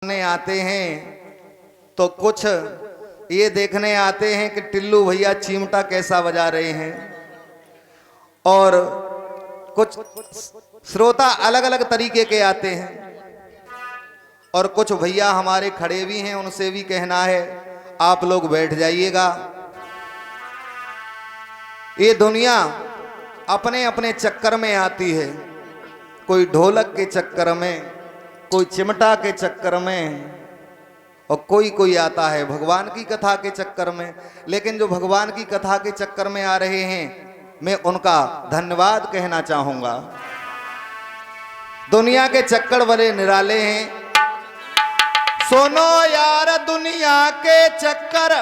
ने आते हैं तो कुछ ये देखने आते हैं कि टिल्लू भैया चिमटा कैसा बजा रहे हैं, और कुछ श्रोता अलग अलग तरीके के आते हैं, और कुछ भैया हमारे खड़े भी हैं, उनसे भी कहना है आप लोग बैठ जाइएगा। ये दुनिया अपने अपने चक्कर में आती है, कोई ढोलक के चक्कर में, कोई चिमटा के चक्कर में, और कोई आता है भगवान की कथा के चक्कर में। लेकिन जो भगवान की कथा के चक्कर में आ रहे हैं, मैं उनका धन्यवाद कहना चाहूंगा। दुनिया के चक्कर बड़े निराले हैं। सुनो यार दुनिया के चक्कर,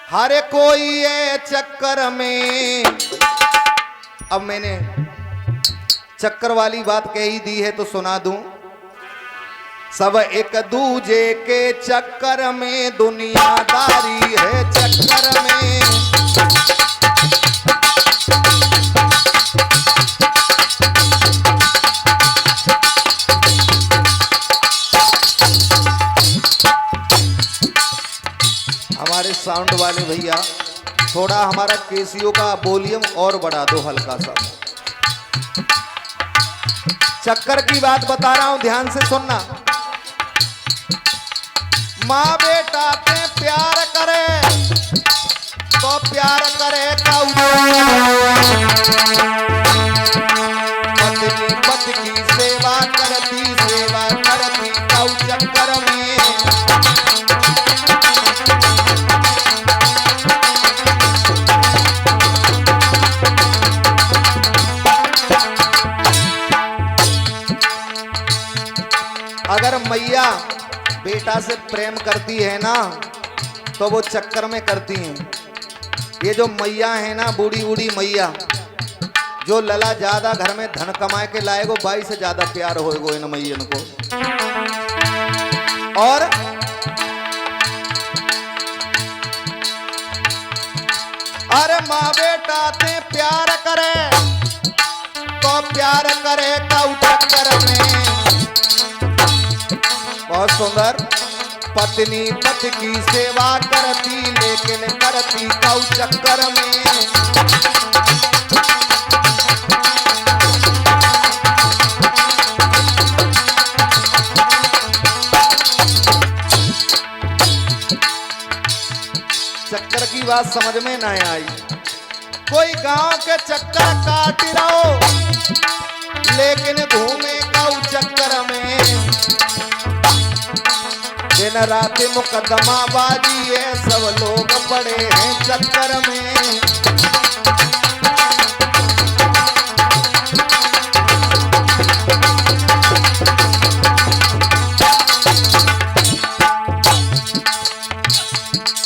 हर कोई है चक्कर में। अब मैंने चक्कर वाली बात कह ही दी है तो सुना दूं। सब एक दूजे के चक्कर में, दुनियादारी है चक्कर में। हमारे साउंड वाले भैया थोड़ा हमारा केसियो का वॉल्यूम और बढ़ा दो हल्का सा। चक्कर की बात बता रहा हूं, ध्यान से सुनना। माँ बेटा से प्यार करे तो प्यार करे पत्नी पति की सेवा करती कौ चक्कर में। अगर मैया बेटा से प्रेम करती है ना, तो वो चक्कर में करती हैं। ये जो मैया है ना, बूढ़ी बूढ़ी मैया, जो लला ज्यादा घर में धन कमाए के लाएगो, बाई से ज्यादा प्यार होएगो इन मैयन को। और अरे माँ बेटा से प्यार करे तो प्यार करे कौ चक्कर में। बहुत सुंदर। पत्नी पति की सेवा करती, लेकिन करती कौ चक्कर में। चक्कर की बात समझ में ना आई। कोई गांव के चक्कर काट रहो, लेकिन घूमे कौ चक्कर में। दिन रात मुकदमा बाजी है, सब लोग पड़े हैं चक्कर में।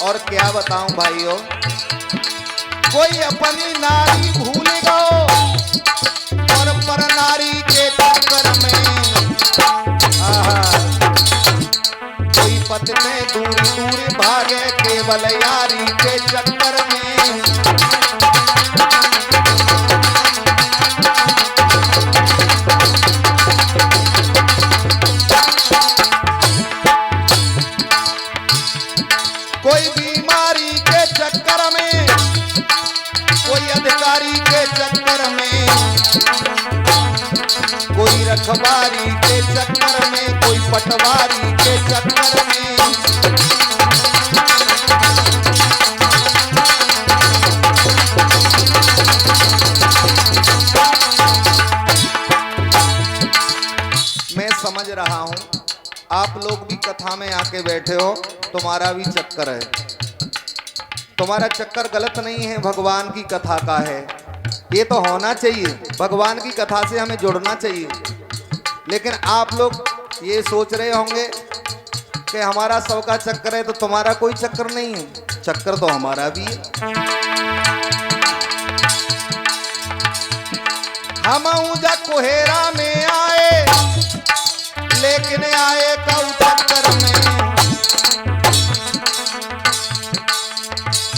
और क्या बताऊं भाइयों, कोई अपनी नारी भूल गो और पर नारी के चक्कर में। पति में दूर दूर भागे, केवल यारी के चक्कर में। कोई बीमारी के चक्कर में, कोई अधिकारी के चक्कर में, कोई रखवारी के चक्कर में, कोई पटवारी के चक्कर में। मैं समझ रहा हूं आप लोग भी कथा में आके बैठे हो, तुम्हारा भी चक्कर है। तुम्हारा चक्कर गलत नहीं है, भगवान की कथा का है। ये तो होना चाहिए, भगवान की कथा से हमें जुड़ना चाहिए। लेकिन आप लोग ये सोच रहे होंगे कि हमारा सबका चक्कर है तो तुम्हारा कोई चक्कर नहीं है। चक्कर तो हमारा भी है। हम ऊंजा कोहेरा में आए, लेकिन आए कौ चक्कर में।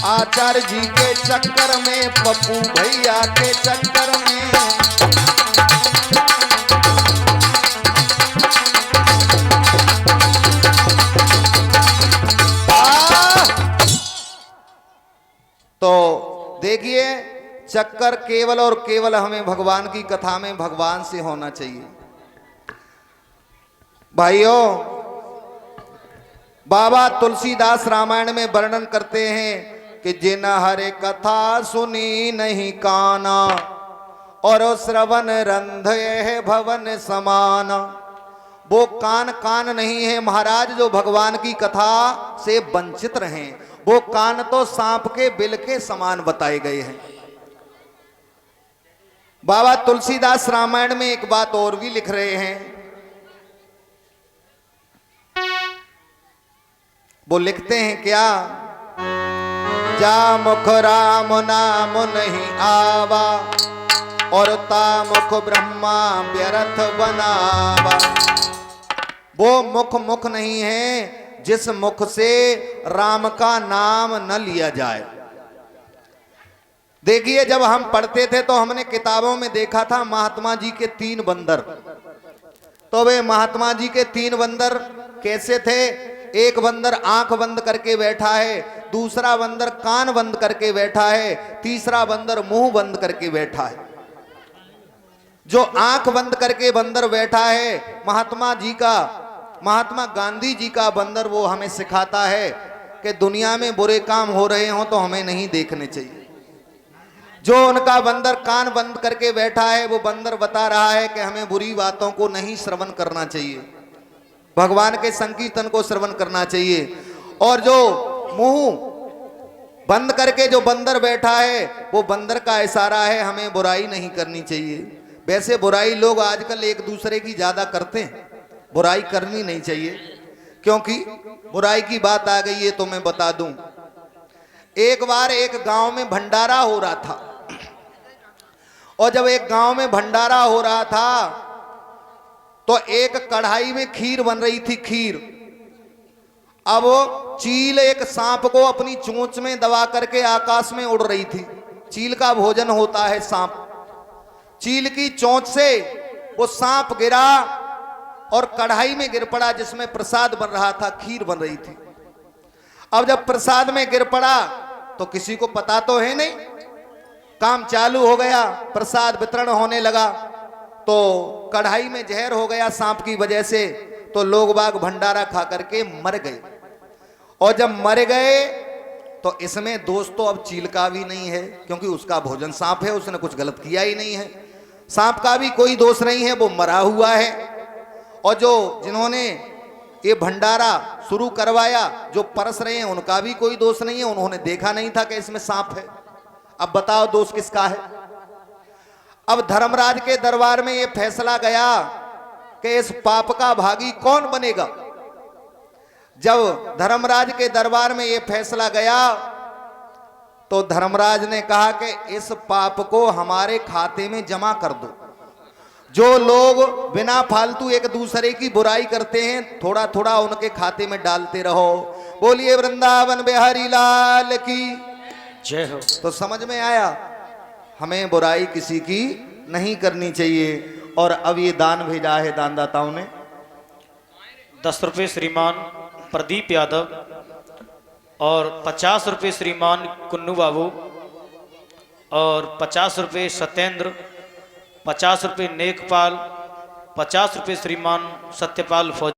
आचार्य जी के चक्कर में, पप्पू भैया के चक्कर में। चक्कर केवल और केवल हमें भगवान की कथा में भगवान से होना चाहिए। भाइयों, बाबा तुलसीदास रामायण में वर्णन करते हैं कि जिन हरे कथा सुनी नहीं काना, और श्रवण रंध है भवन समान। वो कान कान नहीं है महाराज जो भगवान की कथा से वंचित रहे, वो कान तो सांप के बिल के समान बताए गए हैं। बाबा तुलसीदास रामायण में एक बात और भी लिख रहे हैं। वो लिखते हैं क्या? जा मुख राम नाम नहीं आवा, और ता मुख ब्रह्मा व्यर्थ बनावा। वो मुख मुख नहीं है जिस मुख से राम का नाम न लिया जाए। देखिए, जब हम पढ़ते थे तो हमने किताबों में देखा था महात्मा जी के 3 बंदर। तो वे महात्मा जी के 3 बंदर कैसे थे? एक बंदर आंख बंद करके बैठा है, दूसरा बंदर कान बंद करके बैठा है, तीसरा बंदर मुंह बंद करके बैठा है। जो आंख बंद करके बंदर बैठा है महात्मा गांधी जी का बंदर, वो हमें सिखाता है कि दुनिया में बुरे काम हो रहे हों तो हमें नहीं देखने चाहिए। जो उनका बंदर कान बंद करके बैठा है, वो बंदर बता रहा है कि हमें बुरी बातों को नहीं श्रवण करना चाहिए, भगवान के संकीर्तन को श्रवण करना चाहिए। और जो मुंह बंद करके जो बंदर बैठा है, वो बंदर का इशारा है हमें बुराई नहीं करनी चाहिए। वैसे बुराई लोग आजकल एक दूसरे की ज्यादा करते हैं, बुराई करनी नहीं चाहिए, क्योंकि बुराई की बात आ गई है तो मैं बता दूं। एक बार एक गांव में भंडारा हो रहा था, और जब एक गांव में भंडारा हो रहा था तो एक कढ़ाई में खीर बन रही थी, खीर। अब चील एक सांप को अपनी चोंच में दबा करके आकाश में उड़ रही थी। चील का भोजन होता है सांप। चील की चोंच से वो सांप गिरा और कढ़ाई में गिर पड़ा जिसमें प्रसाद बन रहा था, खीर बन रही थी। अब जब प्रसाद में गिर पड़ा तो किसी को पता तो है नहीं, काम चालू हो गया, प्रसाद वितरण होने लगा। तो कढ़ाई में जहर हो गया सांप की वजह से, तो लोग बाग भंडारा खा करके मर गए। और जब मर गए तो इसमें दोष तो अब चील का भी नहीं है, क्योंकि उसका भोजन सांप है, उसने कुछ गलत किया ही नहीं है। सांप का भी कोई दोष नहीं है, वो मरा हुआ है। और जो जिन्होंने ये भंडारा शुरू करवाया, जो परस रहे हैं, उनका भी कोई दोष नहीं है, उन्होंने देखा नहीं था कि इसमें सांप है। अब बताओ दोष किसका है? अब धर्मराज के दरबार में ये फैसला गया कि इस पाप का भागी कौन बनेगा। जब धर्मराज के दरबार में ये फैसला गया तो धर्मराज ने कहा कि इस पाप को हमारे खाते में जमा कर दो। जो लोग बिना फालतू एक दूसरे की बुराई करते हैं, थोड़ा थोड़ा उनके खाते में डालते रहो। बोलिए वृंदावन बिहारी लाल की जय हो। तो समझ में आया, हमें बुराई किसी की नहीं करनी चाहिए। और अब ये दान भेजा है दानदाताओं ने। 10 रुपये श्रीमान प्रदीप यादव, और 50 रुपये श्रीमान कुन्नू बाबू, और 50 रुपये सत्येंद्र, 50 रुपये नेकपाल, 50 रुपये श्रीमान सत्यपाल फौज।